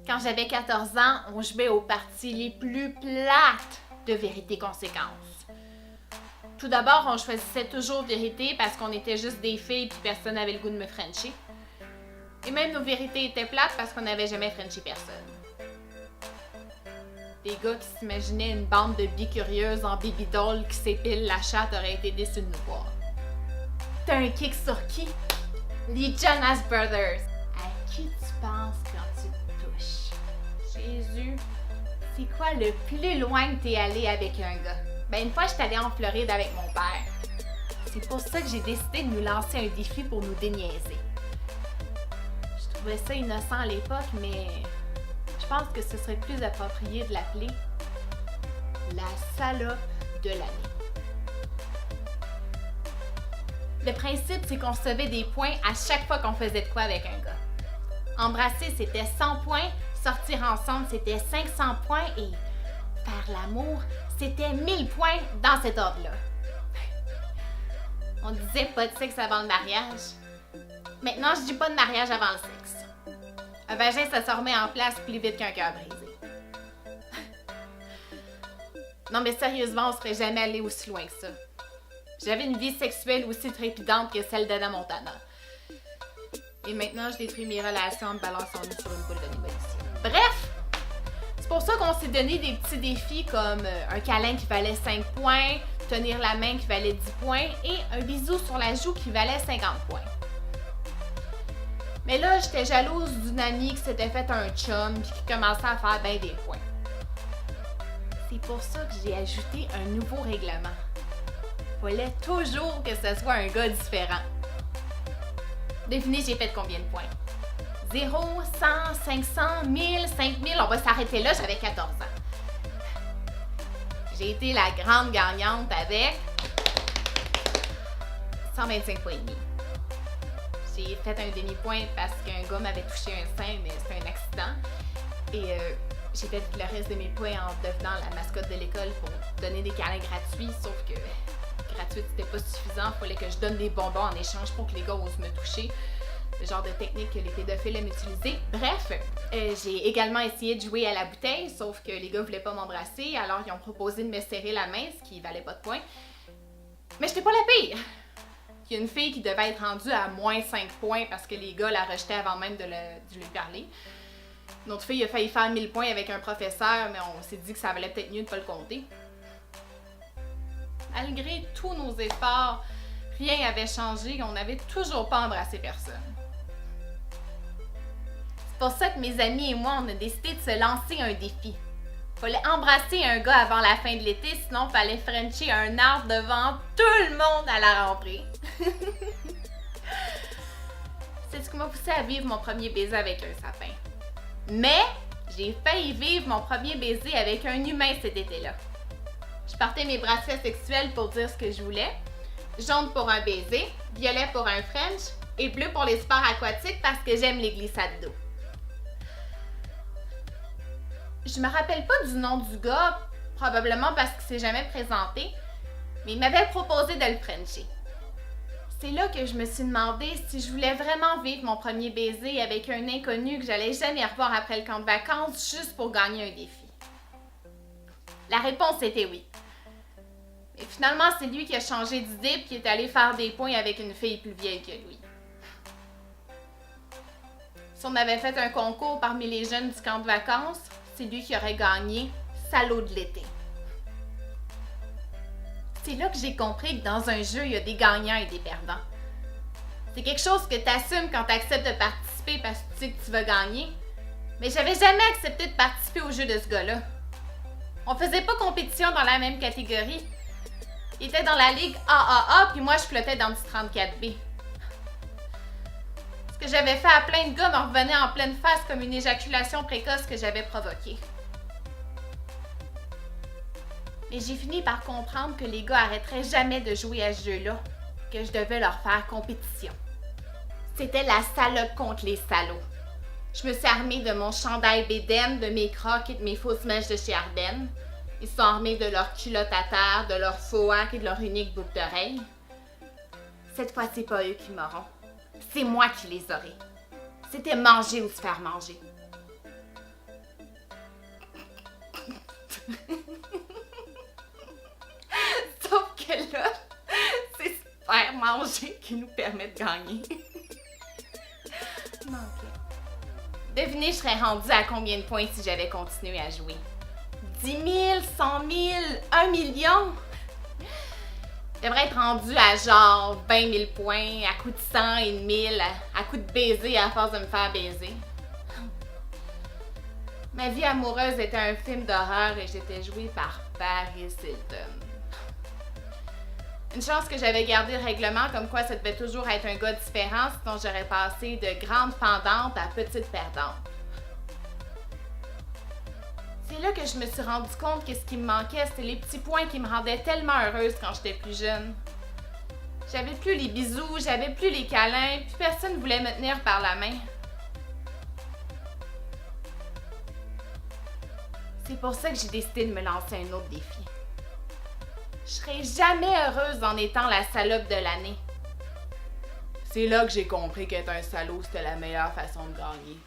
Quand j'avais 14 ans, on jouait aux parties les plus plates de vérité-conséquence. Tout d'abord, on choisissait toujours vérité parce qu'on était juste des filles puis personne n'avait le goût de me frencher. Et même nos vérités étaient plates parce qu'on n'avait jamais frenché personne. Des gars qui s'imaginaient une bande de bicurieuses en baby-doll qui s'épilent la chatte auraient été déçus de nous voir. T'as un kick sur qui? Les Jonas Brothers! À qui tu penses quand tu te touches? Jésus, c'est quoi le plus loin que t'es allé avec un gars? Ben une fois, j'étais allée en Floride avec mon père. C'est pour ça que j'ai décidé de nous lancer un défi pour nous déniaiser. Je trouvais ça innocent à l'époque, mais je pense que ce serait plus approprié de l'appeler la salope de l'année. Le principe, c'est qu'on recevait des points à chaque fois qu'on faisait de quoi avec un gars. Embrasser, c'était 100 points, sortir ensemble, c'était 500 points et faire l'amour, c'était 1000 points dans cet ordre-là. On disait pas de sexe avant le mariage. Maintenant, je dis pas de mariage avant le sexe. Un vagin, ça se remet en place plus vite qu'un cœur brisé. Non, mais sérieusement, on serait jamais allé aussi loin que ça. J'avais une vie sexuelle aussi trépidante que celle d'Anna Montana. Et maintenant, je détruis mes relations en me balançant sur une boule de démolition. Bref! C'est pour ça qu'on s'est donné des petits défis comme un câlin qui valait 5 points, tenir la main qui valait 10 points et un bisou sur la joue qui valait 50 points. Mais là, j'étais jalouse d'une amie qui s'était fait un chum et qui commençait à faire bien des points. C'est pour ça que j'ai ajouté un nouveau règlement. Fallait toujours que ce soit un gars différent. Devinez, j'ai fait combien de points? 0, 100, 500, 1000, 5000, on va s'arrêter là, j'avais 14 ans. J'ai été la grande gagnante avec 125 points et demi. J'ai fait un demi-point parce qu'un gars m'avait touché un sein, mais c'était un accident. Et j'ai fait le reste de mes points en devenant la mascotte de l'école pour donner des câlins gratuits, sauf que gratuit, c'était pas suffisant. Il fallait que je donne des bonbons en échange pour que les gars osent me toucher. Le genre de technique que les pédophiles aiment utiliser. Bref, j'ai également essayé de jouer à la bouteille, sauf que les gars voulaient pas m'embrasser, alors ils ont proposé de me serrer la main, ce qui valait pas de points. Mais j'étais pas la pire! Il y a une fille qui devait être rendue à moins 5 points parce que les gars la rejetaient avant même de lui parler. Une autre fille a failli faire 1000 points avec un professeur, mais on s'est dit que ça valait peut-être mieux de pas le compter. Malgré tous nos efforts, rien n'avait changé, on n'avait toujours pas embrassé personne. C'est pour ça que mes amis et moi, on a décidé de se lancer un défi. Fallait embrasser un gars avant la fin de l'été, sinon fallait frencher un arbre devant tout le monde à la rentrée. C'est ce qui m'a poussé à vivre mon premier baiser avec un sapin. Mais j'ai failli vivre mon premier baiser avec un humain cet été-là. Je portais mes bracelets sexuels pour dire ce que je voulais, jaune pour un baiser, violet pour un French et bleu pour les sports aquatiques parce que j'aime les glissades d'eau. Je me rappelle pas du nom du gars, probablement parce qu'il s'est jamais présenté, mais il m'avait proposé de le frencher. C'est là que je me suis demandé si je voulais vraiment vivre mon premier baiser avec un inconnu que j'allais jamais revoir après le camp de vacances juste pour gagner un défi. La réponse était oui. Et finalement, c'est lui qui a changé d'idée et qui est allé faire des points avec une fille plus vieille que lui. Si on avait fait un concours parmi les jeunes du camp de vacances, c'est lui qui aurait gagné salaud de l'été. C'est là que j'ai compris que dans un jeu, il y a des gagnants et des perdants. C'est quelque chose que tu assumes quand tu acceptes de participer parce que tu sais que tu vas gagner. Mais j'avais jamais accepté de participer au jeu de ce gars-là. On faisait pas compétition dans la même catégorie. Il était dans la ligue AAA, puis moi je flottais dans le 34B. Ce que j'avais fait à plein de gars me revenait en pleine face comme une éjaculation précoce que j'avais provoquée. Mais j'ai fini par comprendre que les gars arrêteraient jamais de jouer à ce jeu-là, que je devais leur faire compétition. C'était la salope contre les salauds. Je me suis armée de mon chandail bédaine, de mes crocs et de mes fausses mèches de chez Ardennes. Ils sont armés de leurs culottes à terre, de leurs faux hacks et de leur unique boucle d'oreille. Cette fois, c'est pas eux qui m'auront. C'est moi qui les aurai. C'était manger ou se faire manger. Sauf que là, c'est se faire manger qui nous permet de gagner. Non, ok. Devinez, je serais rendue à combien de points si j'avais continué à jouer? 10 000, 100 000, 1 million? Je devrais être rendue à genre 20 000 points, à coup de 100 et de 1000, à coup de baiser à force de me faire baiser. Ma vie amoureuse était un film d'horreur et j'étais jouée par Paris Hilton. Une chance que j'avais gardé le règlement comme quoi ça devait toujours être un gars différent, sinon j'aurais passé de grande pendante à petite perdante. C'est là que je me suis rendu compte que ce qui me manquait, c'était les petits points qui me rendaient tellement heureuse quand j'étais plus jeune. J'avais plus les bisous, j'avais plus les câlins, puis personne ne voulait me tenir par la main. C'est pour ça que j'ai décidé de me lancer un autre défi. Je serai jamais heureuse en étant la salope de l'année. C'est là que j'ai compris qu'être un salaud, c'était la meilleure façon de gagner.